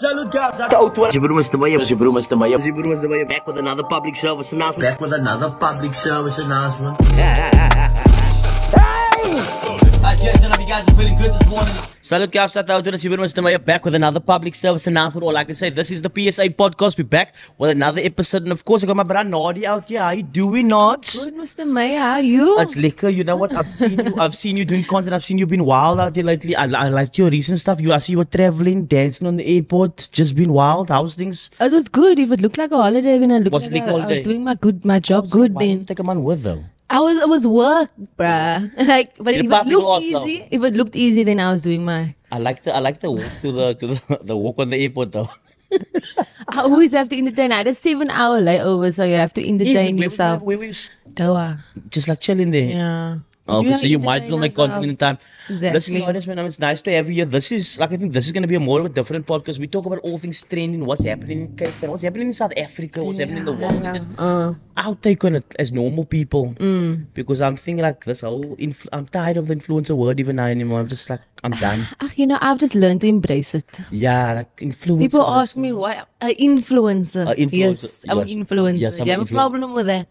Salute guys. Xavier back with another public service announcement. Gents, and I hope you guys are feeling good this morning. Salute guys, Xavier back with another public service announcement. All I can say, this is the PSA podcast. We're back with another episode, and of course I got my brother Nadia out here. How you doing, Nod? Good, Mr. May. How are you? It's liquor. You know what? I've seen you doing content. I've seen you been wild out there lately. I like your recent stuff. I see you were traveling, dancing on the airport, just been wild. How's things? It was good. If it looked like a holiday, then I was doing my job good. Then take a man with though. It was work, bruh. Like, but if it looked easy, then I was doing my. I like the walk to the walk on the airport though. I always have to entertain. I had a 7-hour layover, so you have to entertain yourself. Doha. Just like chilling there. Yeah. Okay, so you might film my content in time. Exactly. Listen, man, it's nice to have you here. This is, like, I think this is going to be more of a different podcast. We talk about all things trending, what's happening in Cape Town, what's happening in South Africa, what's happening in the world. Just our take on it as normal people. Because I'm thinking like this whole, I'm tired of the influencer word even now anymore. I'm just like, I'm done. I've just learned to embrace it. Yeah, like influencer. People ask me what, an influencer. Yes, I'm an influencer. Yes, you have a problem with that?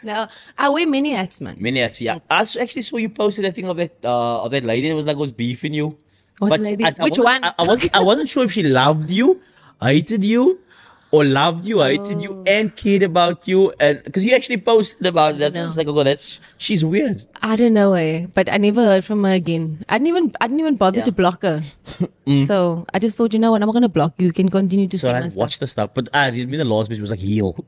No, I wear many hats, man. Many hats, yeah. I actually saw you posted that thing of that lady that was beefing you. What lady? Which one? I wasn't sure if she loved you, hated you, or loved you, hated you, and cared about you, and because you actually posted about that. So I was like, oh, she's weird. I don't know, but I never heard from her again. I didn't even bother to block her. So I just thought, you know what, I'm not gonna block you. You can continue to say my stuff. Watch the stuff, but I didn't mean the last bitch was like heal.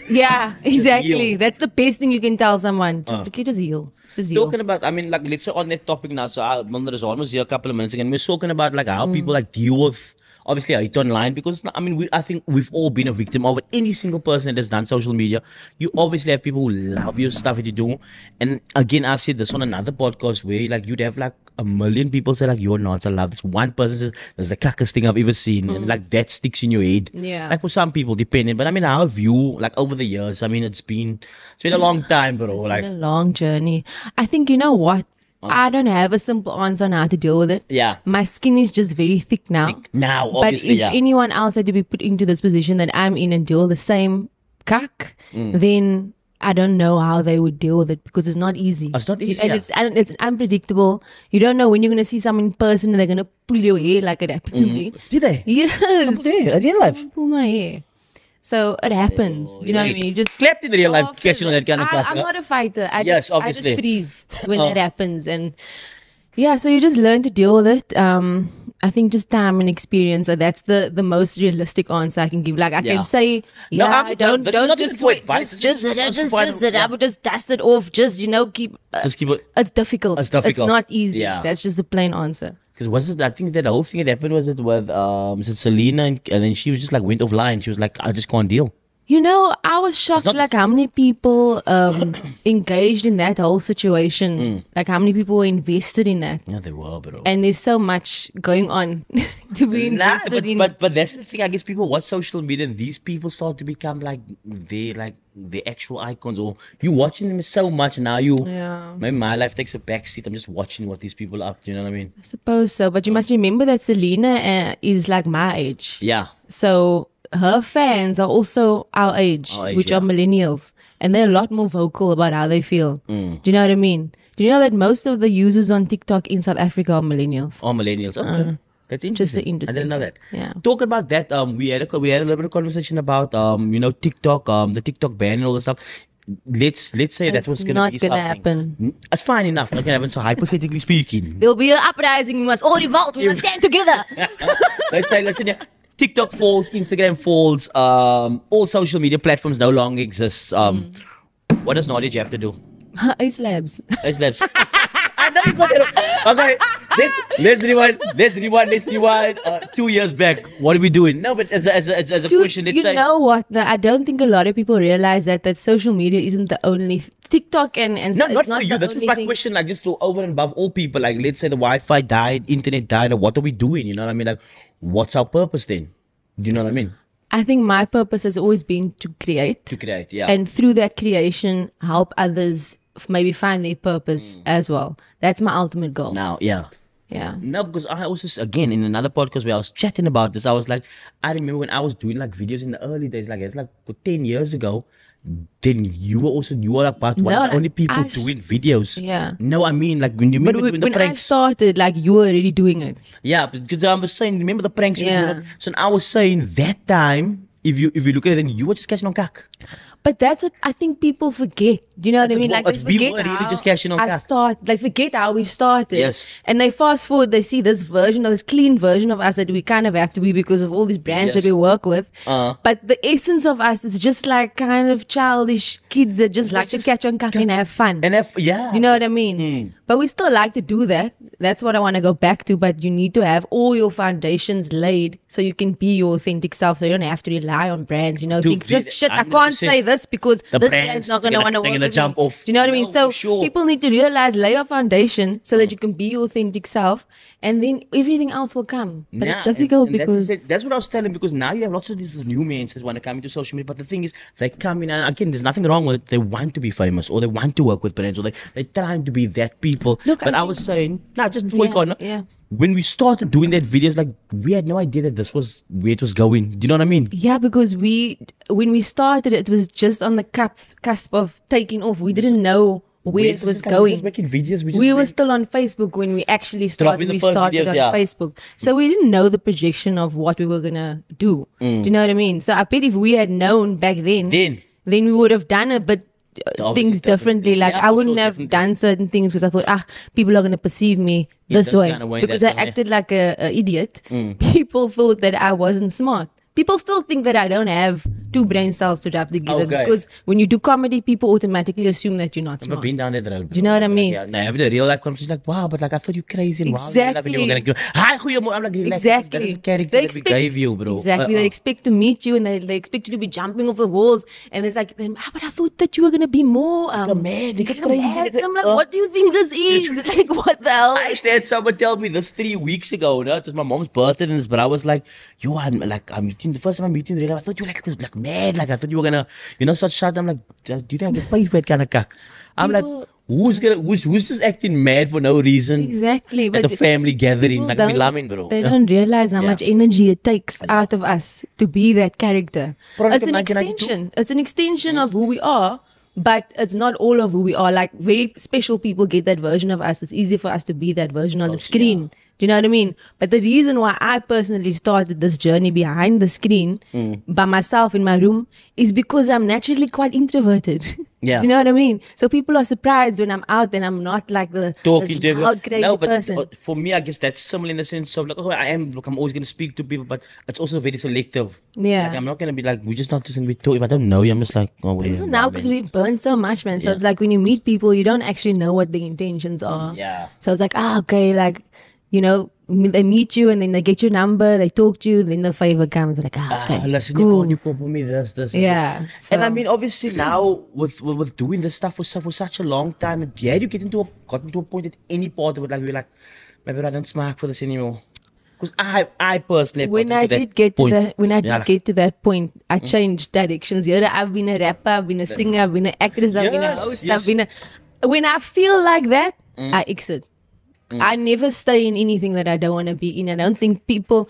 Yeah, exactly. Heal. That's the best thing you can tell someone. Just heal. Talking about, I mean, like, let's say on that topic now. So I remember was almost here a couple of minutes ago, and we're talking about like how people like deal with. Obviously, hate online because, I mean, I think we've all been a victim of it. Any single person that has done social media, you obviously have people who love your stuff that you do. And again, I've said this on another podcast where, like, you'd have, like, 1 million people say, like, you're not, I love this. One person says, that's the cuckest thing I've ever seen. And, like, that sticks in your head. Yeah. Like, for some people, depending. But, I mean, our view, like, over the years, I mean, it's been a long time, bro. It's been a long journey. I think, you know what? I don't have a simple answer on how to deal with it. Yeah. My skin is just very thick now. Obviously, but if anyone else had to be put into this position that I'm in and deal the same cuck, then I don't know how they would deal with it because it's not easy. It's not easy. And it's unpredictable. You don't know when you're going to see someone in person and they're going to pull your hair like it happened to me. Did they? Yes. In real life? Pull my hair. So it happens. You know what I mean? You just clapped in real life. Question on that kind of stuff. I'm not a fighter. I just freeze when that happens. And yeah, so you just learn to deal with it. I think just time and experience. So that's the most realistic answer I can give. Like I can say, don't just wait. Just I would just dust it off. Just keep. Just keep it. It's difficult. It's not easy. Yeah. That's just the plain answer. Because I think that the whole thing that happened was it with Selena and then she was just like went offline. She was like, I just can't deal. You know, I was shocked like how many people engaged in that whole situation. Like how many people were invested in that. Yeah, they were, bro. And there's so much going on to be invested in. But that's the thing. I guess people watch social media and these people start to become like the actual icons, or you watching them so much now. Maybe my life takes a backseat. I'm just watching what these people are up to. You know what I mean? I suppose so. But you must remember that Selena is like my age. Yeah. So her fans are also our age which are millennials, and they're a lot more vocal about how they feel. Do you know what I mean? Do you know that most of the users on TikTok in South Africa are millennials? Okay. That's interesting. I didn't know that. Yeah. Talking about that, we had a little bit of conversation about TikTok, the TikTok ban and all the stuff. Let's say that was going to be something. It's not going to happen. It's fine enough. Not going to happen. So hypothetically speaking, there'll be an uprising. We must all revolt. We must stand together. Let's say, listen here. TikTok falls, Instagram falls, all social media platforms no longer exist. What does Nadia Jaftha do? Ice labs. I know you got it. Okay, let's rewind. 2 years back, what are we doing? No, but as a question, let's say. You know what? No, I don't think a lot of people realize that social media isn't the only TikTok and no, not for you. That's my question. Like just so over and above all people. Like let's say the Wi-Fi died, internet died, or what are we doing? You know what I mean? Like, what's our purpose then? Do you know what I mean? I think my purpose has always been to create. Yeah. And through that creation, help others maybe find their purpose as well. That's my ultimate goal. Now, yeah. Yeah. No, because I also, again, in another podcast where I was chatting about this, I was like, I remember when I was doing like videos in the early days, like it's like 10 years ago, then you were like one of the only people doing videos. Yeah. No, I mean, like when you remember doing the pranks. I started, like you were already doing it. Yeah, because I was saying, remember the pranks you were doing? So I was saying that time, if you look at it, then you were just catching on cack. But that's what I think people forget. Do you know what I mean? Like they we forget were really how just cashing on cack. They forget how we started. Yes. And they fast forward, they see this version of this clean version of us that we kind of have to be because of all these brands that we work with. But the essence of us is just like kind of childish kids that just like to catch on cack and have fun. Yeah. You know what I mean? But we still like to do that. That's what I want to go back to. But you need to have all your foundations laid so you can be your authentic self. So you don't have to rely on brands. You know, think, shit, I can't say this because this brand's not going to want to work with jump me. off. Do you know what I mean? So people need to realize, lay your foundation so that you can be your authentic self, and then everything else will come. But it's difficult because that's what I was telling, because now you have lots of these new men that want to come into social media. But the thing is, they come in, and again, there's nothing wrong with it. They want to be famous, or they want to work with brands, or they're trying to be that people. Look, but I was saying, just before you go, when we started doing that videos, like we had no idea that this was where it was going. Do you know what I mean? Yeah, because when we started, it was just on the cusp of taking off. We didn't know where it was going. Just making videos. We were still on Facebook when we actually started. We started on Facebook. So we didn't know the projection of what we were going to do. Do you know what I mean? So I bet if we had known back then we would have done it, but things differently. Like I wouldn't have done certain things because I thought, people are going to perceive me this way. Because I acted like a idiot. People thought that I wasn't smart. People still think that I don't have two brain cells to rub together because when you do comedy, people automatically assume that you're not smart. I've been down that road. Do you know what I mean? Like, having a real life conversation, like, wow, but like I thought you crazy. Exactly. And wow, hi, I'm like, exactly. That is a character that we gave you, bro. Exactly. They expect to meet you and they expect you to be jumping off the walls. And it's like, but I thought that you were going to be more mad. Crazy. So I'm like, what do you think this is? Like, what the hell? I actually had someone tell me this 3 weeks ago. No? It was my mom's birthday, and but I was like, I'm meeting the first time I'm meeting. I thought you were like mad. Like I thought you were gonna, start shouting. I'm like, do you think I get paid for that kind of cock? I'm like, who's just acting mad for no reason? Exactly. At a family gathering, like bro. They don't realize how much energy it takes out of us to be that character. It's an extension. It's an extension of who we are. But it's not all of who we are. Like very special people get that version of us. It's easy for us to be that version on the screen. Yeah. Do you know what I mean? But the reason why I personally started this journey behind the screen by myself in my room is because I'm naturally quite introverted. Yeah. You know what I mean? So people are surprised when I'm out and I'm not like the talking to loud, crazy person. But for me, I guess that's similar in the sense of like, I'm always going to speak to people, but it's also very selective. Yeah. Like I'm not going to be like, we're just not just going to be talking. If I don't know you, I'm just like, oh, also now because we've burned so much, man. So it's like when you meet people, you don't actually know what the intentions are. Yeah. So it's like, okay, like, they meet you and then they get your number, they talk to you, then the favor comes, like, okay, listen, cool. You call me this. Yeah. So. And I mean, obviously now with doing this stuff for such a long time, you got into a point at any part of it, like you're like, maybe I don't smack for this anymore. Because I personally, when I did get to that point, I changed directions. I've been a rapper, I've been a singer, I've been an actress, I've been a host, I've been when I feel like that, I exit. I never stay in anything that I don't want to be in. I don't think people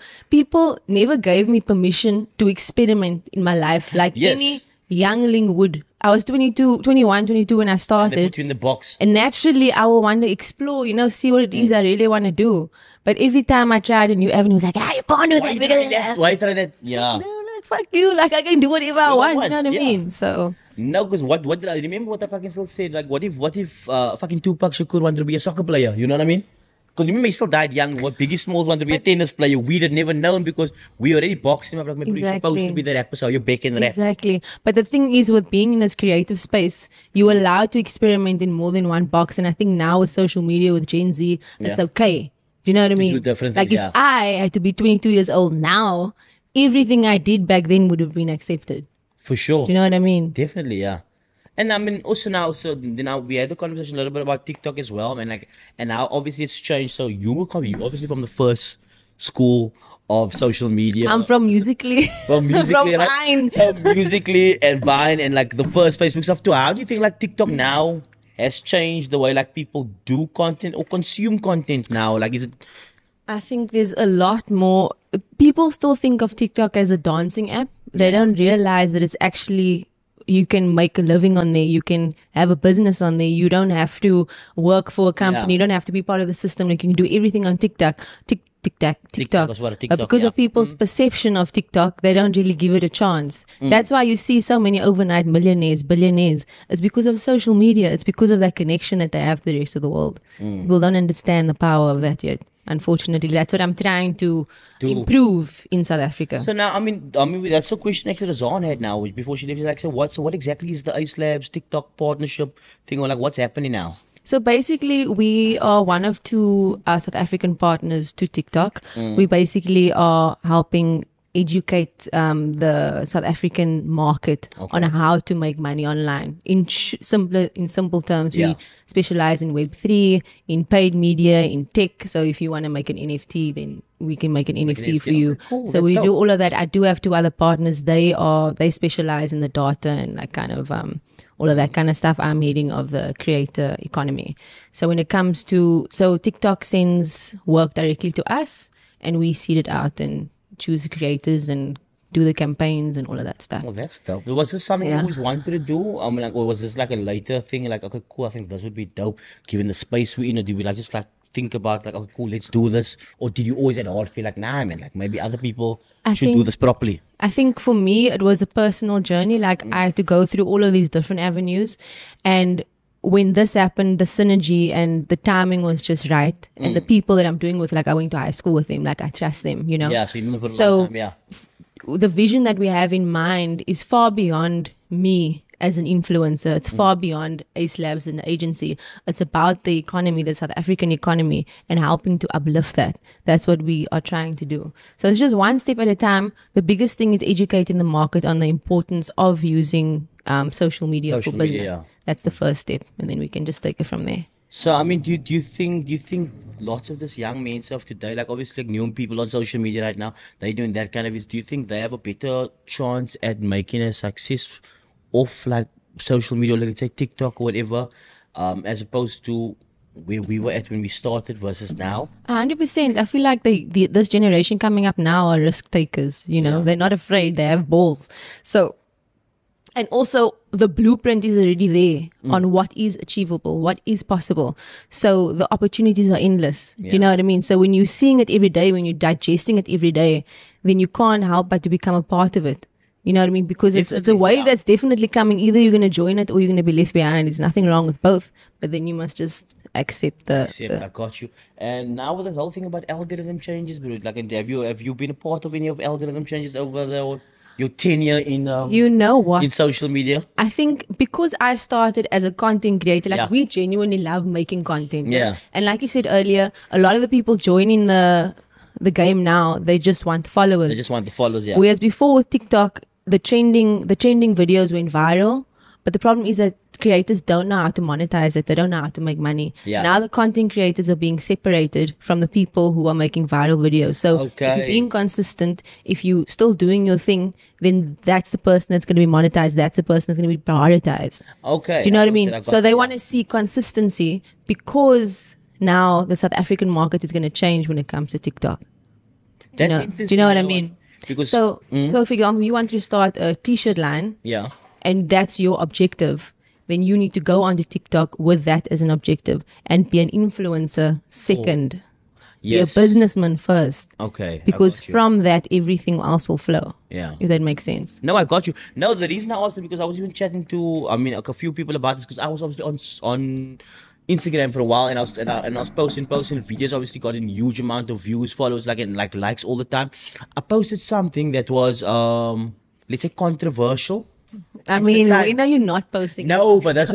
never gave me permission to experiment in my life like any youngling would. I was 21, 22 when I started. They put you in the box. And naturally, I will want to explore, see what it is I really want to do. But every time I tried a new avenue, it's like, you can't do that. Why try that? Yeah. No, like, fuck you. Like, I can do whatever I want. You know what I mean? So... No, because what did I remember what I fucking still said? Like, what if fucking Tupac Shakur wanted to be a soccer player? You know what I mean? Because remember, he still died young. What Biggie Smalls wanted to be a tennis player. We'd have never known because we already boxed him up. Like, maybe you're supposed to be the rapper, so you're back in the rap. Exactly. But the thing is, with being in this creative space, you're allowed to experiment in more than one box. And I think now with social media, with Gen Z, it's okay. Do you know what I mean? Do different things, if I had to be 22 years old now, everything I did back then would have been accepted. For sure. Do you know what I mean? Definitely, yeah. And I mean, also now, now we had a conversation a little bit about TikTok as well, and now obviously it's changed. So you obviously from the first school of social media. I'm from Musically. From Musically, Vine. So Musically and Vine and like the first Facebook stuff too. How do you think like TikTok now has changed the way like people do content or consume content now? Like, is it? I think there's a lot more. People still think of TikTok as a dancing app. They don't realize that it's actually, you can make a living on there. You can have a business on there. You don't have to work for a company. You don't have to be part of the system. Like, you can do everything on TikTok. TikTok. Because of people's perception of TikTok, they don't really give it a chance. That's why you see so many overnight millionaires, billionaires. It's because of social media. It's because of that connection that they have to the rest of the world. People don't understand the power of that yet. Unfortunately, that's what I'm trying to improve in South Africa. So now, I mean, that's a question actually Razan had now before she left. She's like, so what exactly is the Ace Labs TikTok partnership thing, or like what's happening now? So basically, we are one of two South African partners to TikTok. We basically are helping educate the South African market on how to make money online. In simple terms, we specialize in Web3, in paid media, in tech. So if you want to make an NFT, then we can make an NFT for you. Cool, so we do all of that. I do have two other partners. They specialize in the data and like kind of all of that kind of stuff. I'm heading of the creator economy. So when it comes to, TikTok sends work directly to us and we seed it out and choose creators and do the campaigns and all of that stuff. Well, that's dope. Was this something you always wanted to do? I mean, like, or was this like a later thing? Like, okay, cool, I think this would be dope given the space we're in. Or did we like just like think about like, okay, cool, let's do this? Or did you always at all feel like, nah, man, like maybe other people should do this properly? I think for me, it was a personal journey. Like I had to go through all of these different avenues, and when this happened, the synergy and the timing was just right. And the people that I'm doing with, like I went to high school with them, like I trust them, you know? Yeah, so you knew for a long time, the vision that we have in mind is far beyond me as an influencer. It's far beyond Ace Labs and the agency. It's about the economy, the South African economy, and helping to uplift that. That's what we are trying to do. So it's just one step at a time. The biggest thing is educating the market on the importance of using social media for business. That's the first step, and then we can just take it from there. So I mean, do you think lots of this young men of today, like obviously like new people on social media right now, they're doing that kind of, do you think they have a better chance at making a success off like social media, like let's say TikTok or whatever, as opposed to where we were at when we started versus now? 100%. I feel like this generation coming up now are risk takers. You know, they're not afraid. They have balls. So. And also, the blueprint is already there on what is achievable, what is possible. So the opportunities are endless. Do you know what I mean? So when you're seeing it every day, when you're digesting it every day, then you can't help but to become a part of it. You know what I mean? Because it's a wave that's definitely coming. Either you're going to join it or you're going to be left behind. There's nothing wrong with both. But then you must just accept I got you. And now with this whole thing about algorithm changes, bro, like have you been a part of any of algorithm changes over your tenure in you know what, in social media? I think because I started as a content creator, like we genuinely love making content. Yeah. And like you said earlier, a lot of the people joining the game now, they just want followers. They just want the followers, yeah. Whereas before with TikTok, the trending videos went viral. But the problem is that creators don't know how to monetize it. They don't know how to make money. Yeah. Now the content creators are being separated from the people who are making viral videos. So if you're being consistent, if you're still doing your thing, then that's the person that's going to be monetized. That's the person that's going to be prioritized. Okay. Do you know what I mean? So they want to see consistency because now the South African market is going to change when it comes to TikTok. That's interesting. Do you know what I mean? Because so for example, you want to start a t-shirt line. Yeah. And that's your objective, then you need to go onto TikTok with that as an objective and be an influencer second. Yes. Be a businessman first. Okay. Because from that, everything else will flow. Yeah. If that makes sense. No, I got you. No, the reason I asked is because I was even chatting to, like a few people about this, because I was obviously on Instagram for a while, and I was posting videos. Obviously, got a huge amount of views, follows, and likes all the time. I posted something that was, let's say, controversial. I mean, we know you're not posting. No, but this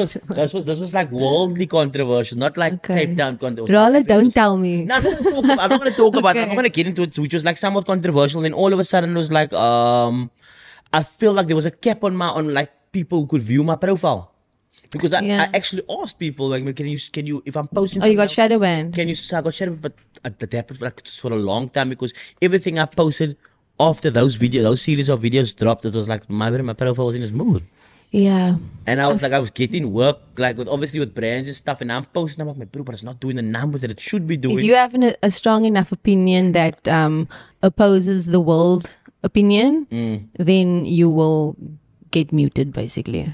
was like worldly controversial, not like Cape Town controversial. Rolla, don't tell me. No, I'm not going to talk about it. I'm not going to get into it, which was like somewhat controversial. And then all of a sudden, it was like, I feel like there was a cap on like people who could view my profile. Because I actually asked people, like, can you, if I'm posting. Oh, you got shadow banned. I got shadow banned, but that happened for a long time because everything I posted after those series of videos dropped, it was like my profile was in his mood. Yeah. And I was getting work, like obviously with brands and stuff, and I'm posting, I'm like, bro, but it's not doing the numbers that it should be doing. If you have a strong enough opinion that opposes the world opinion, then you will get muted, basically.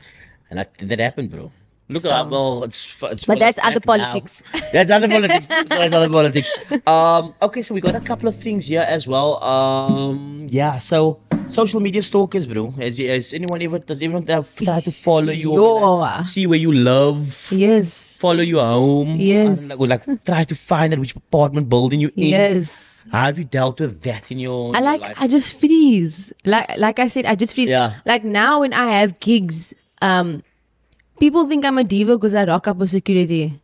And that happened, bro. Look at well, it's but that's other politics. That's other politics. That's other politics. Okay, so we got a couple of things here as well. Yeah. So social media stalkers, bro. Has anyone ever? Does anyone try to follow you? Like, see where you live? Yes. Follow you home? Yes. Or like try to find out which apartment building you in? Yes. How have you dealt with that in your? Life? I just freeze. Like I said, I just freeze. Yeah. Like now when I have gigs, people think I'm a diva because I rock up with security.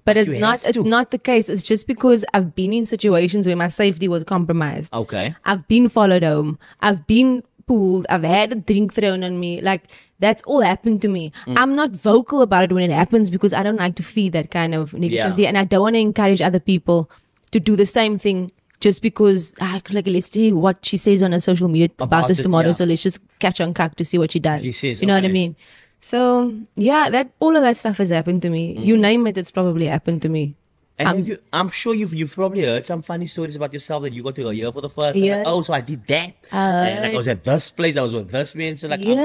But it's not. It's not the case. It's just because I've been in situations where my safety was compromised. Okay. I've been followed home. I've been pulled. I've had a drink thrown on me. Like that's all happened to me. I'm not vocal about it when it happens because I don't like to feed that kind of negativity, and I don't want to encourage other people to do the same thing. Just because, like, let's see what she says on her social media about this tomorrow. So let's just catch on cuck to see what she does. She says, you know what I mean? So yeah, all of that stuff has happened to me. You name it, it's probably happened to me. And I'm sure you've probably heard some funny stories about yourself that you got to hear for the first time. Yes. Like, oh, so I did that. And like I was at this place, I was with this man. So like I've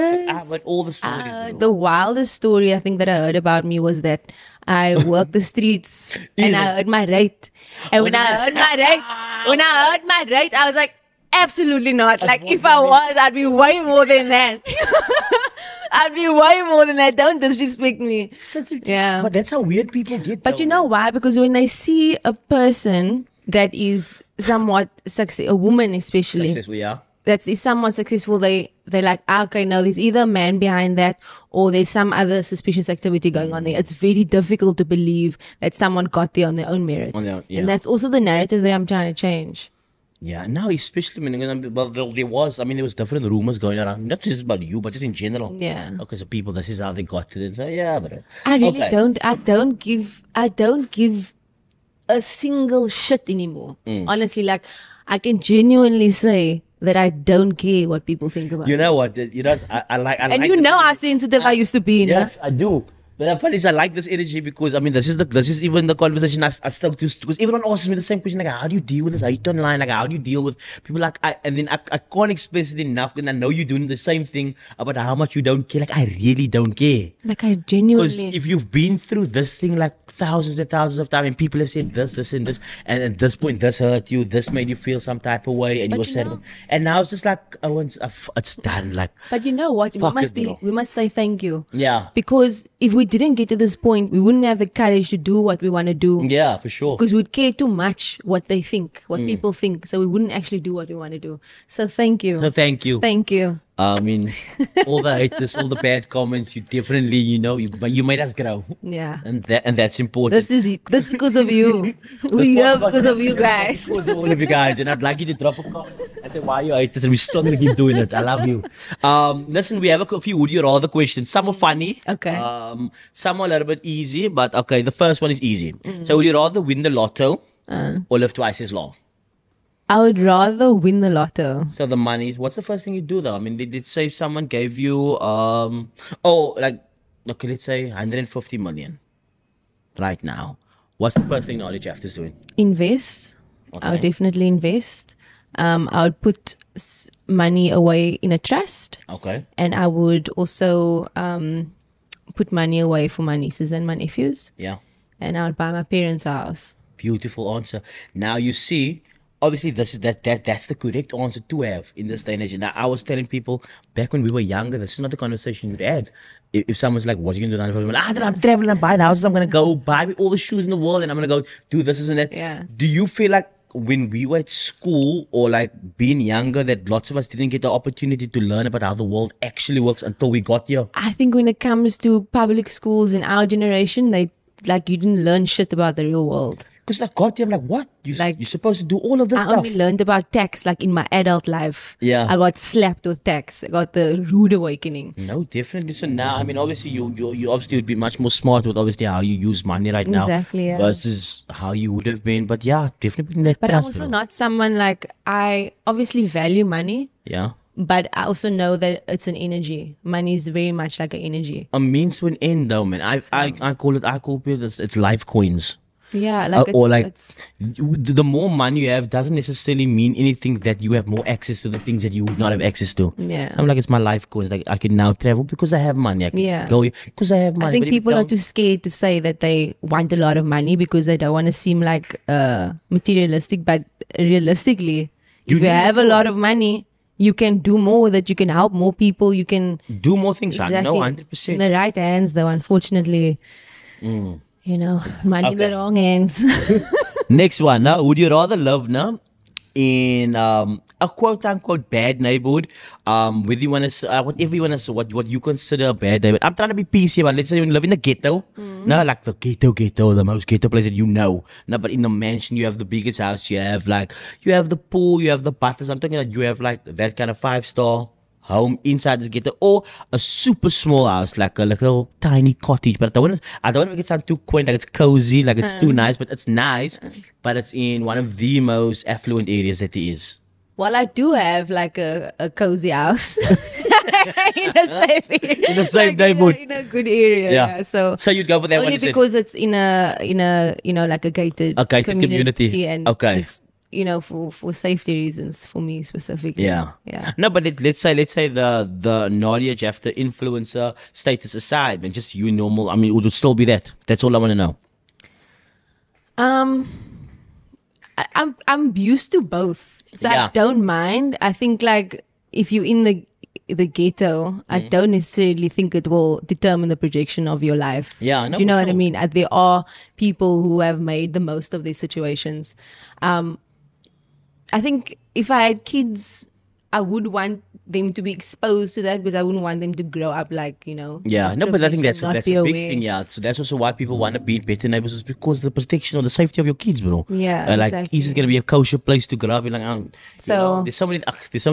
heard all the stories. The wildest story I think that I heard about me was that I worked the streets and I heard my rate. And when I heard my rate, I was like, absolutely not. Like if I was, I'd be way more than that. I'd be way more than that. Don't disrespect me. Yeah. But that's how weird people get. But you know why? Because when they see a person that is somewhat a woman especially, successful, yeah, that is somewhat successful, they're like, okay, no, there's either a man behind that or there's some other suspicious activity going on there. It's very difficult to believe that someone got there on their own merit. And that's also the narrative that I'm trying to change. Yeah, now especially when there was different rumors going around, not just about you, but just in general. Yeah. Okay, so people, this is how they got to it. So yeah, but I really don't give a single shit anymore. Honestly, like I can genuinely say that I don't care what people think about. You know what? I like. And you know how sensitive I used to be. Yes, I do. But I find I like this energy because this is even the conversation I stuck to, because everyone asks me the same question, like how do you deal with this hate online, like how do you deal with people like I can't express it enough, and I know you're doing the same thing about how much you don't care. Like I really don't care. Like I genuinely, because if you've been through this thing like thousands and thousands of times, and people have said this and this, and at this point this hurt you, this made you feel some type of way, and you were sad, and now it's just like it's done. Like, but you know what? We must say thank you. Yeah. Because if we didn't get to this point, we wouldn't have the courage to do what we want to do. Yeah, for sure. Because we'd care too much what they think, what people think. So we wouldn't actually do what we want to do. So thank you. Thank you. Thank you. I mean, all the haters, all the bad comments, you definitely, you made us grow. Yeah. And that's important. This is because of you. We're here because of you guys. Because of all of you guys. And I'd like you to drop a comment. I say, why are you haters? And we're still going to keep doing it. I love you. Listen, we have a few would you rather questions. Some are funny. Okay. Some are a little bit easy. But okay, the first one is easy. So would you rather win the lotto or live twice as long? I would rather win the lotto. So the money, what's the first thing you do though? I mean, did say if someone gave you, let's say 150 million right now. What's the first thing Nadia Jaftha is doing? Invest. Okay. I would definitely invest. I would put money away in a trust. Okay. And I would also put money away for my nieces and my nephews. Yeah. And I would buy my parents a house. Beautiful answer. Now you see, obviously, that's the correct answer to have in this day and age. Now, I was telling people back when we were younger, this is not the conversation you'd had. If someone's like, what are you going to do? I'm traveling and buying houses. I'm going to go buy me all the shoes in the world and I'm going to go do this and that. Yeah. Do you feel like when we were at school or like being younger that lots of us didn't get the opportunity to learn about how the world actually works until we got here? I think when it comes to public schools in our generation, you didn't learn shit about the real world. Because I got here, I'm like, what? You're supposed to do all of this stuff. I only learned about tax in my adult life. Yeah. I got slapped with tax. I got the rude awakening. No, definitely. So now, I mean, obviously, you obviously would be much more smart with obviously how you use money right now. Exactly, yeah. Versus how you would have been. But yeah, definitely. But I'm also not someone I obviously value money. Yeah. but I also know that it's an energy. Money is very much like an energy. A means to an end, though, man. I call people it's life coins. Yeah, like or like the more money you have doesn't necessarily mean anything that you have more access to the things that you would not have access to. Yeah, I'm like, it's my life coins. Like I can now travel because I have money. I can go because I have money. I think people are too scared to say that they want a lot of money because they don't want to seem like materialistic. But realistically, if you have a lot of money, you can do more with it. You can help more people. You can do more things. Exactly. No, 100%. In the right hands, though, unfortunately. You know, money in the wrong hands. Next one. Now, would you rather live now in a quote unquote bad neighborhood? Whether you want to, whatever you want to, what you consider a bad neighborhood. I'm trying to be PC, but let's say you live in a ghetto. No, like the ghetto, the most ghetto place that you know. No, but in the mansion, you have the biggest house. You have the pool, you have the butters. I'm talking like you have like that kind of 5-star home inside the ghetto, or a super small house, like a little tiny cottage. But I don't want to make it sound too quaint, like it's cozy, like it's too nice, but it's nice. But it's in one of the most affluent areas that there is. Well, I do have like a cozy house in a safe neighborhood, in a good area. Yeah. So you'd go for that only one because it's in a like a gated community, and just, for safety reasons for me specifically. Yeah. No, but let's say the Nadia Jaftha influencer status aside, man, just you normal. I mean, it would still be that. That's all I want to know. I'm used to both, so I don't mind. I think like if you're in the ghetto, I don't necessarily think it will determine the projection of your life. Yeah, no, do you know what I mean? There are people who have made the most of these situations. I think if I had kids, I would want them to be exposed to that because I wouldn't want them to grow up like, Yeah, no, but I think that's a big thing, yeah. So that's also why people want to be in better neighborhoods, is because of the protection or the safety of your kids, bro. Yeah, like, exactly. is it going to be a kosher place to grow up? Like, there's so many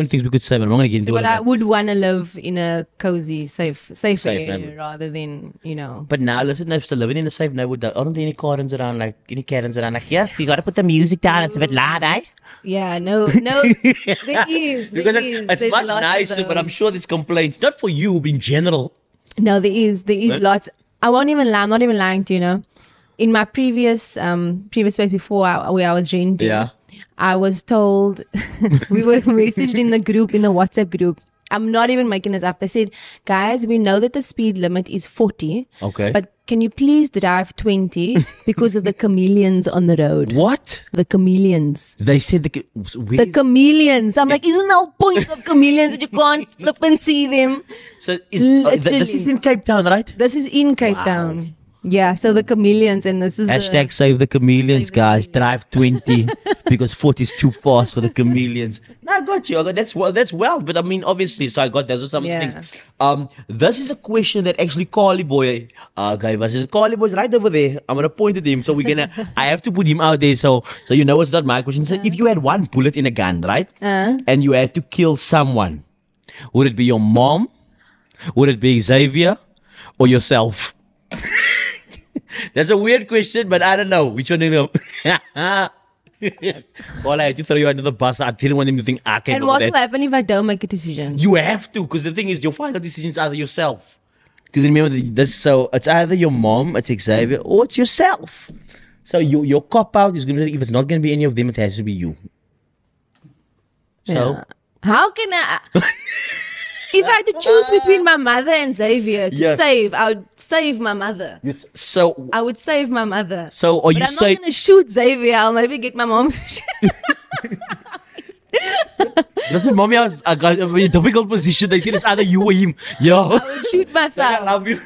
things we could say, but I'm not going to get into it. But I would want to live in a cozy, safe area rather than, But now, listen, if you're living in a safe neighborhood, aren't there any Karens around, like, yeah, you got to put the music down, it's a bit loud, eh? Yeah, no, there is. Because it's much nicer, but I'm sure there's complaints. Not for you, but in general. No, there is lots. I won't even lie. I'm not even lying to you. In my previous place before where I was renting, I was told we were messaged in the WhatsApp group. I'm not even making this up. They said, guys, we know that the speed limit is 40. Okay. But can you please drive 20 because of the chameleons on the road? What? The chameleons. They said the chameleons. I'm like, isn't the whole point of chameleons that you can't flip and see them? So this is in Cape Town, right? This is in Cape Town. Yeah, so the chameleons, and this is hashtag save the chameleons, guys. Drive 20 because 40 is too fast for the chameleons. No, I got you. That's well. But I mean, obviously, so I got those are some things. This is a question that actually Carly Boy gave us. Carly Boy's right over there. I'm gonna point at him, so I have to put him out there, so it's not my question. So if you had one bullet in a gun, right, and you had to kill someone, would it be your mom? Would it be Xavier or yourself? That's a weird question, but I don't know. Which one do you know? Well, I had to throw you under the bus. I didn't want them to think I can't. And what will happen if I don't make a decision? You have to, because the thing is, your final decision is either yourself. Because remember, so it's either your mom, it's Xavier, or it's yourself. So your cop out is going to be, if it's not going to be any of them, it has to be you. So how can I? If I had to choose between my mother and Xavier to save, I would save my mother. I would save my mother. So are you saying? I'm not going to shoot Xavier. I'll maybe get my mom to shoot. Listen, mommy, I was in a difficult position. They said it's either you or him. I would shoot myself. I love you.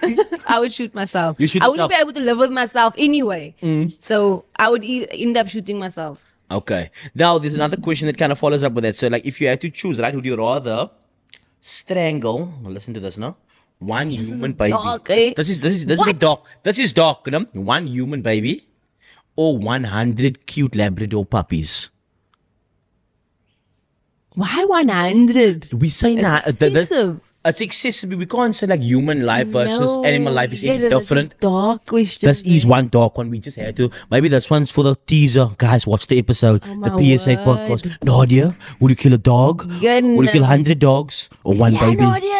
I would shoot myself. You shoot I wouldn't be able to live with myself anyway. So I would end up shooting myself. Okay. Now, there's another question that kind of follows up with that. So, like, if you had to choose, right, would you rather strangle, listen to this now, one human baby? Dark, eh? This is dark. This is dark, one human baby or 100 cute Labrador puppies? Why 100? We say now. it's accessible. We can't say like human life versus animal life is any different. This dark question. This is one dark one. We just had to. Maybe this one's for the teaser. Guys, watch the episode. The PSA podcast. Nadia, would you kill a dog? Would you kill 100 dogs or one baby? Nadia.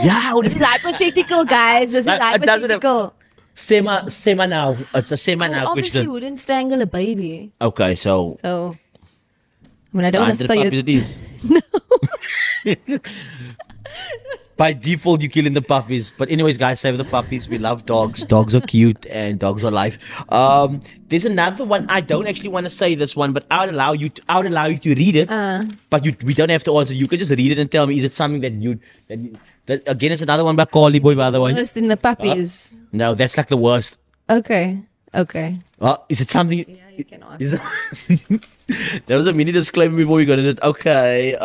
Yeah. This is hypothetical, guys. This is hypothetical. Sema now. It's a sema now obviously question. Wouldn't strangle a baby. Okay, so. I mean, I don't want to say it. No. By default, you're killing the puppies. But anyways, guys, save the puppies. We love dogs. Dogs are cute and dogs are life. There's another one. I don't actually want to say this one, but I would allow you to read it. But we don't have to answer. You can just read it and tell me, is it something that again, it's another one by Carly Boy, by the way. Worst in the puppies. No, that's like the worst. Okay. Is it something? Yeah, you can ask. There was a mini disclaimer before we got into it. Okay.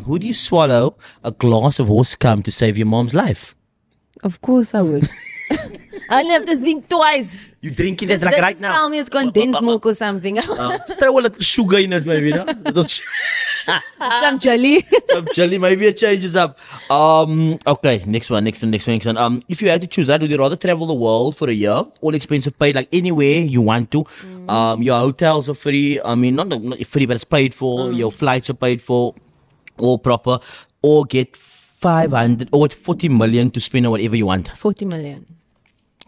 Would you swallow a glass of horse cum to save your mom's life? Of course I would. I don't have to think twice. You drinking it like right now? Tell me it's condensed milk or something. Just throw a little sugar in it, maybe. No? Some jelly. Some jelly. Maybe it changes up. Okay. Next one. If you had to choose, would you rather travel the world for a year, all expenses paid, like anywhere you want to? Your hotels are free. I mean, not free, but it's paid for. Your flights are paid for, all proper. Or get 500 or 40 million to spend on whatever you want. 40 million.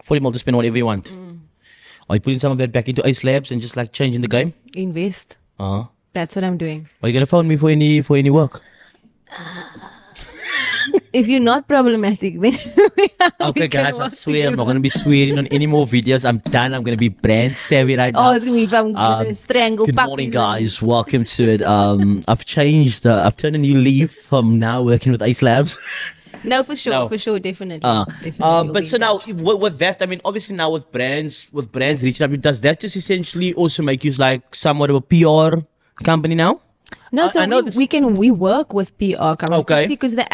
40 million to spend on whatever you want. Are you putting some of that back into Ace Labs and just like changing the game? Invest. That's what I'm doing. Are you gonna phone me for any work? If you're not problematic, then okay, guys, I swear I'm not gonna be swearing on any more videos. I'm done. I'm gonna be brand savvy right now. Oh, it's gonna be if I'm gonna strangle Good puppies. morning, guys. Welcome to it. I've changed. I've turned a new leaf from now working with Ace Labs. No, for sure, definitely. But so now, with that, I mean, obviously now with brands reaching out, does that just essentially also make you like somewhat of a PR company now? No, so we work with PR companies. Okay. Because the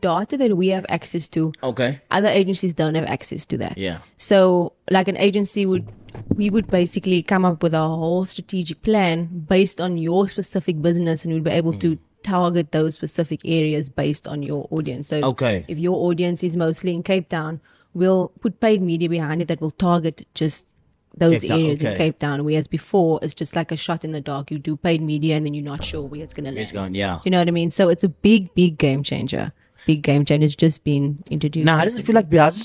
data that we have access to, other agencies don't have access to that. Yeah. So like an agency we would basically come up with a whole strategic plan based on your specific business, and we'd be able to target those specific areas based on your audience. So if your audience is mostly in Cape Town, we'll put paid media behind it that will target just those areas in Cape Town. Whereas before, it's just like a shot in the dark. You do paid media and then you're not sure where it's going to land. It's gone, yeah. You know what I mean? So it's a big game changer. Big game changer. It's just been introduced. Now, how does it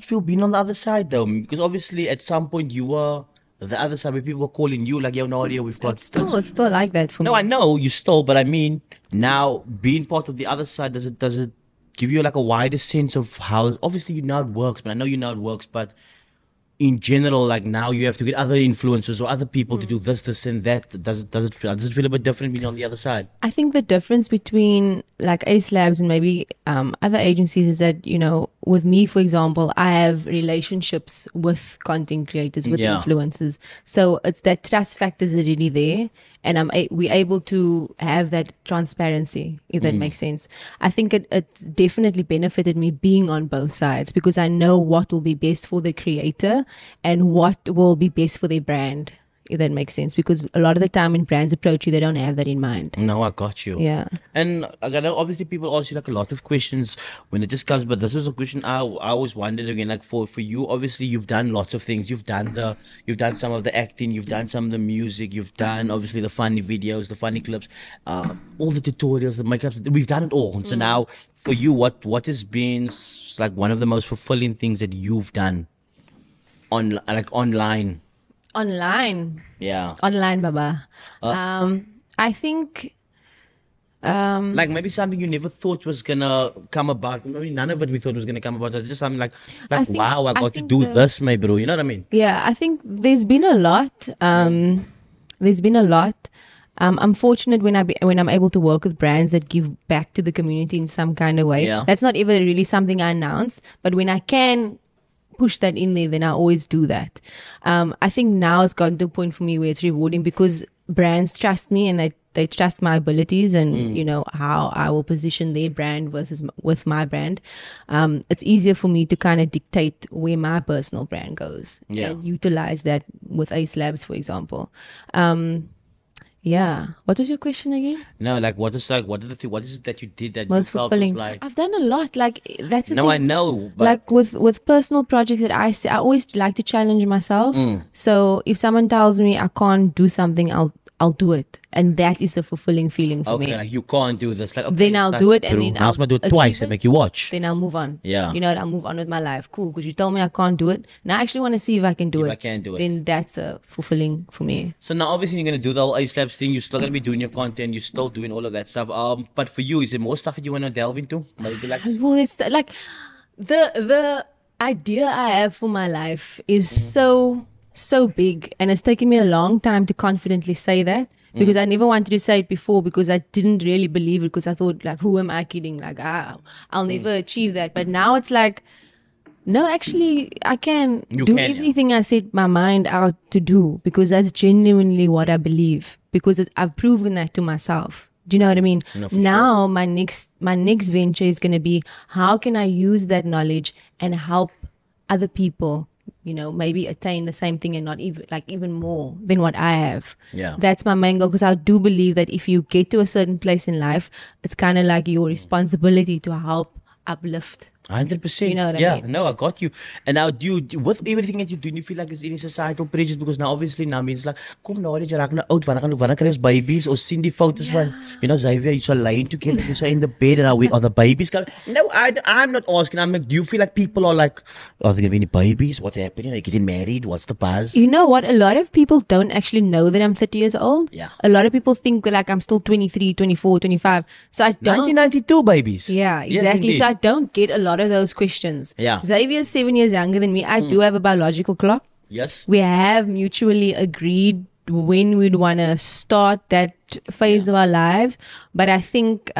feel being on the other side though? Because obviously at some point you were the other side where people were calling you like, yo, Nadia, we've got... It's still like that for me. No, I know you still, but I mean, now being part of the other side, does it give you like a wider sense of how, obviously you know it works, but I know you know it works, but in general, like now you have to get other influencers or other people to do this and that. Does it feel a bit different being on the other side? I think the difference between like Ace Labs and maybe other agencies is that, you know, with me, for example, I have relationships with content creators, with influencers. So it's that trust factor is already there. And we're able to have that transparency, if that makes sense. I think it's definitely benefited me being on both sides because I know what will be best for the creator and what will be best for their brand, if that makes sense. Because a lot of the time when brands approach you, they don't have that in mind. No, I got you. Yeah. And I know obviously people ask you like a lot of questions when it just comes, but this is a question I always wondered again, like for you, obviously you've done lots of things. You've done some of the acting, you've done some of the music, you've done obviously the funny videos, the funny clips, all the tutorials, the makeup, we've done it all. So now for you, what has been like one of the most fulfilling things that you've done online? Online. Yeah. Online, Baba. I think... like maybe something you never thought was gonna come about. I mean, none of it we thought was gonna come about. It's just something like wow, I got to do this, maybe, bro. You know what I mean? Yeah, I think there's been a lot. I'm fortunate when I'm able to work with brands that give back to the community in some kind of way. Yeah. That's not ever really something I announce, but when I can push that in there, then I always do that. I think now it's gotten to a point for me where it's rewarding because brands trust me and they trust my abilities and you know how I will position their brand versus with my brand. It's easier for me to kind of dictate where my personal brand goes and utilize that with Ace Labs, for example. Yeah. What was your question again? No, like what is it that you did that Most you felt was fulfilling. like? I've done a lot. Like that's the No, thing. I know, but Like with personal projects that I always like to challenge myself. So if someone tells me I can't do something, I'll do it, and that is a fulfilling feeling for me. okay, like you can't do this. Like okay, Then I'll it's do like, it, and bro, then now I'll I'm gonna do it achieve twice and it. make you watch. Then I'll move on. Yeah. You know what? I'll move on with my life. Cool, because you told me I can't do it. Now I actually want to see if I can do If it. I can do it. Then that's a fulfilling for me. So now obviously you're gonna do the whole Ice Labs thing. You're still gonna be doing your content. You're still doing all of that stuff. But for you, is there more stuff that you wanna delve into? Maybe like Well, it's like the idea I have for my life is so big, and it's taken me a long time to confidently say that, because I never wanted to say it before, because I didn't really believe it, because I thought, like, who am I kidding? Like, I'll never achieve that. But now it's like, no, actually, I can You do can, yeah. everything I set my mind out to do, because that's genuinely what I believe, because I've proven that to myself. Do you know what I mean? No, for Now my next venture is going to be, how can I use that knowledge and help other people, you know, maybe attain the same thing, and not even more than what I have. Yeah. That's my main goal, because I do believe that if you get to a certain place in life, it's kind of like your responsibility to help uplift. 100%. You know what I yeah, mean? no, I got you. And now, do you, with everything that you do, do you feel like there's any societal pressures? Because now, obviously, now means like, kom nou, jy raak nou oud, wanneer kry ons babies? Or sien die foto's van, you know, Xavier, you're so lying together, you're so in the bed, and are the babies coming? No, I'm not asking. I'm like, do you feel like people are like, are there going to be any babies? What's happening? Are you getting married? What's the buzz? You know what? A lot of people don't actually know that I'm 30 years old. Yeah. A lot of people think that like I'm still 23, 24, 25. So I don't. 1992 babies. Yeah, Yes, exactly. indeed. So I don't get a lot of those questions. Yeah. Xavier is 7 years younger than me. I do have a biological clock. Yes. We have mutually agreed when we'd want to start that phase of our lives. But I think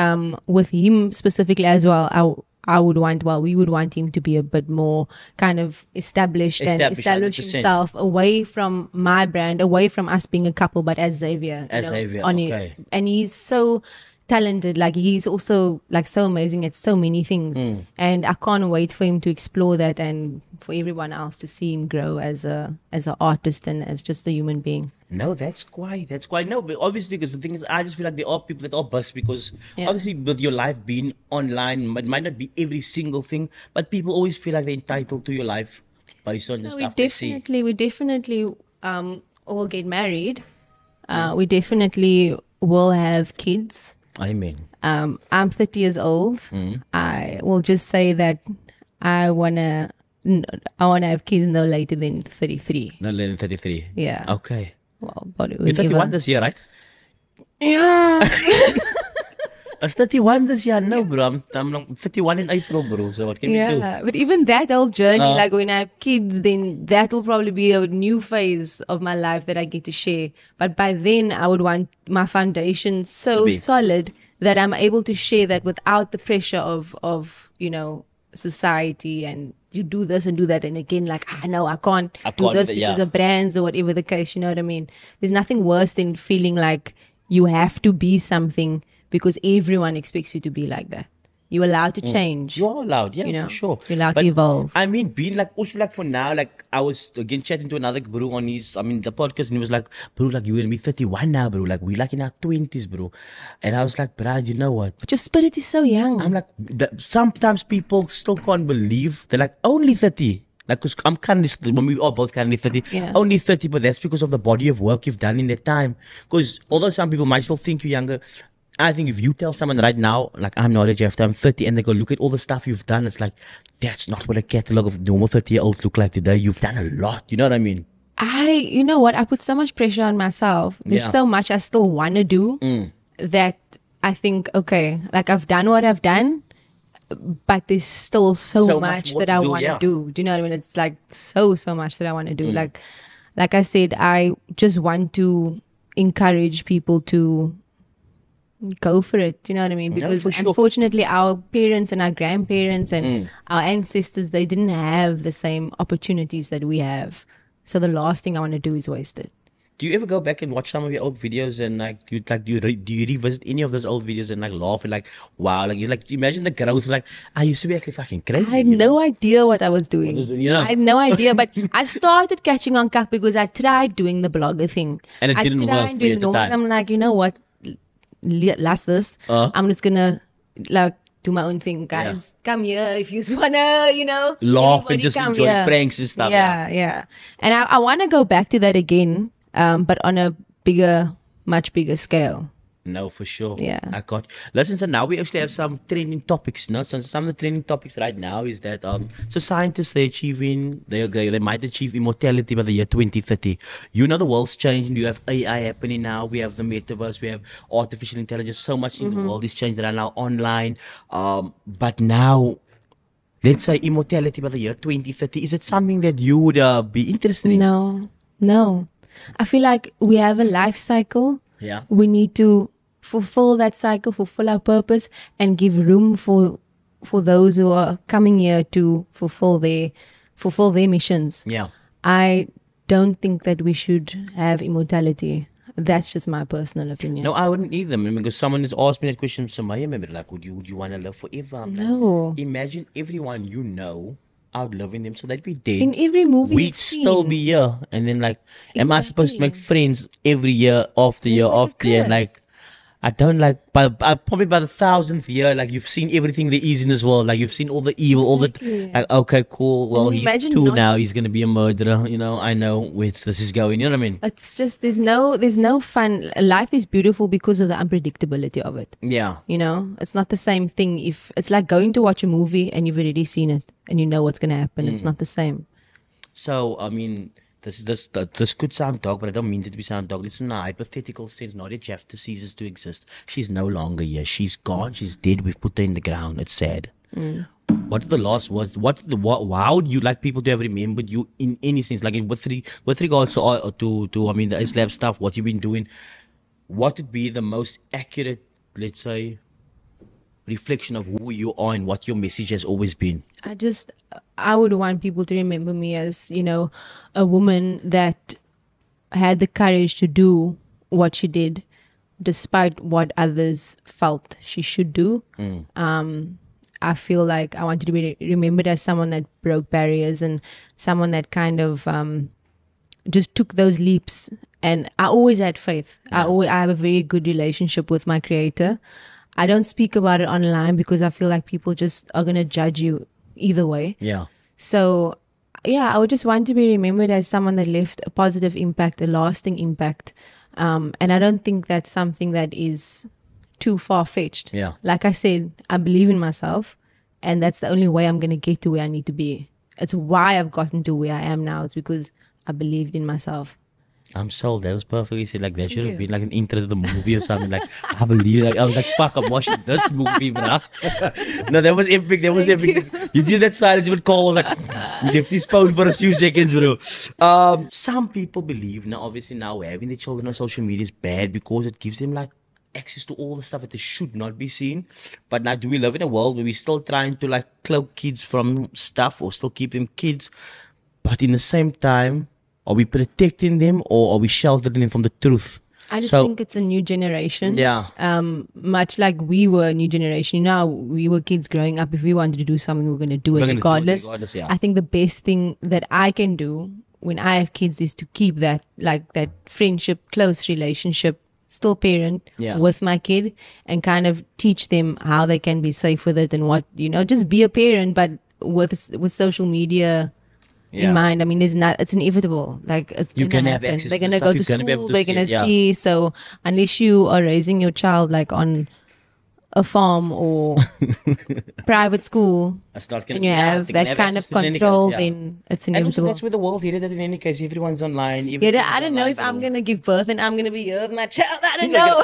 with him specifically as well, we would want him to be a bit more kind of established and establish 100%. himself away from my brand, away from us being a couple, but as Xavier. As Xavier, on okay. it. And he's so talented, like he's also like so amazing at so many things, and I can't wait for him to explore that, and for everyone else to see him grow as an artist and as just a human being. No, that's quite no, but obviously, because the thing is, I just feel like there are people that are bust, because obviously with your life being online, it might not be every single thing, but people always feel like they're entitled to your life based on the stuff they see. We definitely all get married. We definitely will have kids. Amen. I'm 30 years old. I will just say that I wanna have kids no later than 33. No, later than 33. Yeah. Okay. Well, but You're 31 this year, right? Yeah. I was 31 this year. No, bro. I'm 31 in April, bro. So what can we do? Yeah, but even that whole journey, like when I have kids, then that will probably be a new phase of my life that I get to share. But by then, I would want my foundation so solid that I'm able to share that without the pressure of you know, society, and you do this and do that. And again, like, I know I can't do this because of brands or whatever the case. You know what I mean? There's nothing worse than feeling like you have to be something because everyone expects you to be like that. You're allowed to change. You are allowed, yeah, you know, for sure. You're allowed to evolve. I mean, being like, also like for now, like I was again chatting to another bro on the podcast, and he was like, bro, like you're gonna be 31 now, bro. Like we like in our 20s, bro. And I was like, bro, you know what? But your spirit is so young. I'm like, sometimes people still can't believe they're like only 30. Like, cause I'm currently, when we are both currently 30, only 30, but that's because of the body of work you've done in that time. Because although some people might still think you're younger, I think if you tell someone right now, like I'm Nadia Jaftha, I'm 30, and they go look at all the stuff you've done, it's like, that's not what a catalog of normal 30-year-olds look like today. You've done a lot. You know what I mean? You know what? I put so much pressure on myself. There's so much I still want to do that I think, okay, like I've done what I've done, but there's still so much that I want to do. Do you know what I mean? It's like so much that I want to do. Like I said, I just want to encourage people to go for it. Do you know what I mean? Because unfortunately our parents and our grandparents and our ancestors, they didn't have the same opportunities that we have. So the last thing I want to do is waste it. Do you ever go back and watch some of your old videos and do you revisit any of those old videos and like laugh and like wow, like you like imagine the growth, like I used to be actually fucking crazy. I had no idea what I was doing. I had no idea, but I started catching on Kak because I tried doing the blogger thing. And it didn't work for you at the time. I'm like, you know what? Last this. I'm just gonna like do my own thing, guys. Come here if you wanna, laugh and just enjoy pranks and stuff. Yeah. And I wanna go back to that again, but on a much bigger scale. No, for sure. Yeah. I got. Listen, so now we actually have some trending topics. No, so some of the trending topics right now is that so scientists they might achieve immortality by the year 2030. The world's changing. You have AI happening now. We have the metaverse. We have artificial intelligence. So much in the world is changing right now online. But now, let's say immortality by the year 2030. Is it something that you would be interested in? No. I feel like we have a life cycle. Yeah. We need to fulfill that cycle, fulfill our purpose, and give room for those who are coming here to fulfill their missions. Yeah. I don't think that we should have immortality. That's just my personal opinion. No, I wouldn't either. Because someone has asked me that question. Samaya, maybe like, would you want to live forever? No. Like, imagine everyone outliving them, so they'd be dead. In every movie we'd still be here, and then like, am I supposed to make friends every year after year after year? Like, I don't like, but probably by the 1,000th year, like you've seen everything there is in this world. Like you've seen all the evil, all the like. Okay, cool. Well, he's 2 now. He's gonna be a murderer. I know where this is going. You know what I mean? It's just there's no fun. Life is beautiful because of the unpredictability of it. Yeah. It's not the same thing. If it's like going to watch a movie and you've already seen it and you know what's gonna happen. It's not the same. So I mean. This could sound dark, but I don't mean it to be sound dark. Listen, in a hypothetical sense, Nadia Jaftha ceases to exist. She's no longer here. She's gone. She's dead. We've put her in the ground. It's sad. What are the last words? How would you like people to have remembered you in any sense? Like with regards to the Islam stuff, what you've been doing, what would be the most accurate, let's say, reflection of who you are and what your message has always been? I would want people to remember me as, a woman that had the courage to do what she did despite what others felt she should do. I feel like I wanted to be remembered as someone that broke barriers and someone that kind of just took those leaps. And I always had faith. I have a very good relationship with my creator. I don't speak about it online because I feel like people just are going to judge you either way. Yeah. So, I would just want to be remembered as someone that left a positive impact, a lasting impact. And I don't think that's something that is too far-fetched. Yeah. Like I said, I believe in myself, and that's the only way I'm going to get to where I need to be. It's why I've gotten to where I am now. It's because I believed in myself. I'm sold. That was perfectly said. Like, that should have been like an intro to the movie or something. Like, I believe. Like, I was like, fuck, I'm watching this movie, bro. No, that was epic. That was epic. You did that silence with Cole was like, we left his phone for a few seconds, bro. Some people believe now, obviously, now having their children on social media is bad because it gives them like access to all the stuff that they should not be seen. But now, do we live in a world where we're still trying to like cloak kids from stuff or still keep them kids? But in the same time, are we protecting them or are we sheltering them from the truth? I just think it's a new generation. Yeah. Much like we were a new generation. We were kids growing up. If we wanted to do something, we were going to do it regardless. Yeah. I think the best thing that I can do when I have kids is to keep that friendship, close relationship, still parent with my kid and kind of teach them how they can be safe with it and what, just be a parent, but with social media in mind. I mean, it's inevitable. Like, it's going to happen. They're going to go to school. They're going to see. So unless you are raising your child like on a farm or private school and you have that kind of control, then it's inevitable. And that's where the world headed in any case. Everyone's online. I don't know if I'm going to give birth and I'm going to be here with my child. I don't know.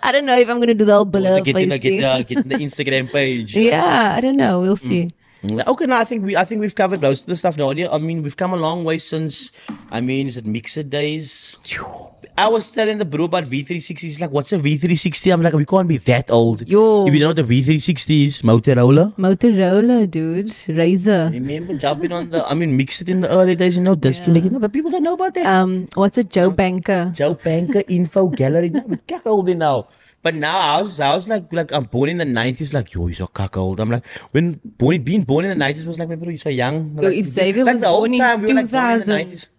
I don't know if I'm going to do the whole blur get the Instagram page. Yeah, I don't know. We'll see. Okay, no, I think we've covered most of the stuff, Nadia. I mean, we've come a long way since, is it Mixer days? I was telling the bro about V360. He's like, what's a V360? I'm like, we can't be that old. Yo. If you know what the V360 is, Motorola, dude. Razer. Remember jumping on mix it in the early days, disconnect, but people don't know about that. What's a Joe Banker? Joe Banker info gallery. We're cack old now. But now I was like I'm born in the 90s, like, yo, you're so cack old. I'm like, being born in the 90s was like, remember, you're so young. Like, if Xavier was born in 2000,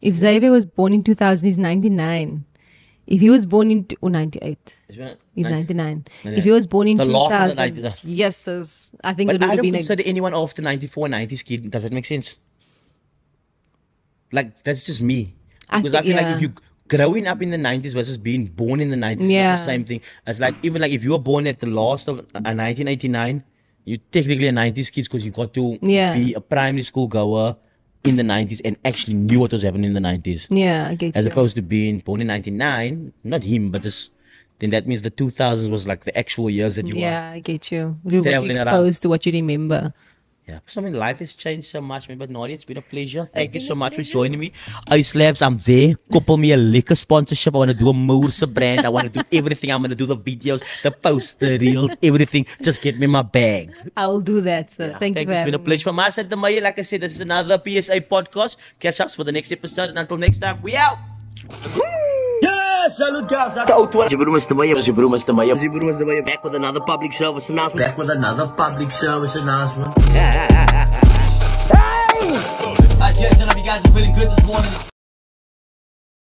if Xavier was born in 2000, he's 99. If he was born in 98, he's 99. If he was born in 2000, yes, I think it would have been. But I don't consider anyone after 94 90s kid. Does that make sense? Like, that's just me. Because I feel like if you growing up in the 90s versus being born in the 90s is not the same thing. It's like, even like if you were born at the last of 1989, you're technically a 90s kid because you got to be a primary school goer in the 90s and actually knew what was happening in the 90s. Yeah, I get you. As opposed to being born in 99, not him, but just, then that means the 2000s was like the actual years that you were. Yeah, I get you. You're exposed to what you remember. Yeah, so life has changed so much, man. But Nadia, it's been a pleasure. Thank you so much for joining me. Ice Labs, I'm there. Couple me a liquor sponsorship. I want to do a Moorse brand. I want to do everything. I'm going to do the videos, the poster reels, everything. Just get me my bag. I'll do that, sir. Yeah, thank you for It's been a pleasure. From my side, Maya, like I said, this is another PSA podcast. Catch us for the next episode. And until next time, we out. Salute guys. Mr. Maya. Back with another public service announcement. Hey! I love you guys are feeling good this morning.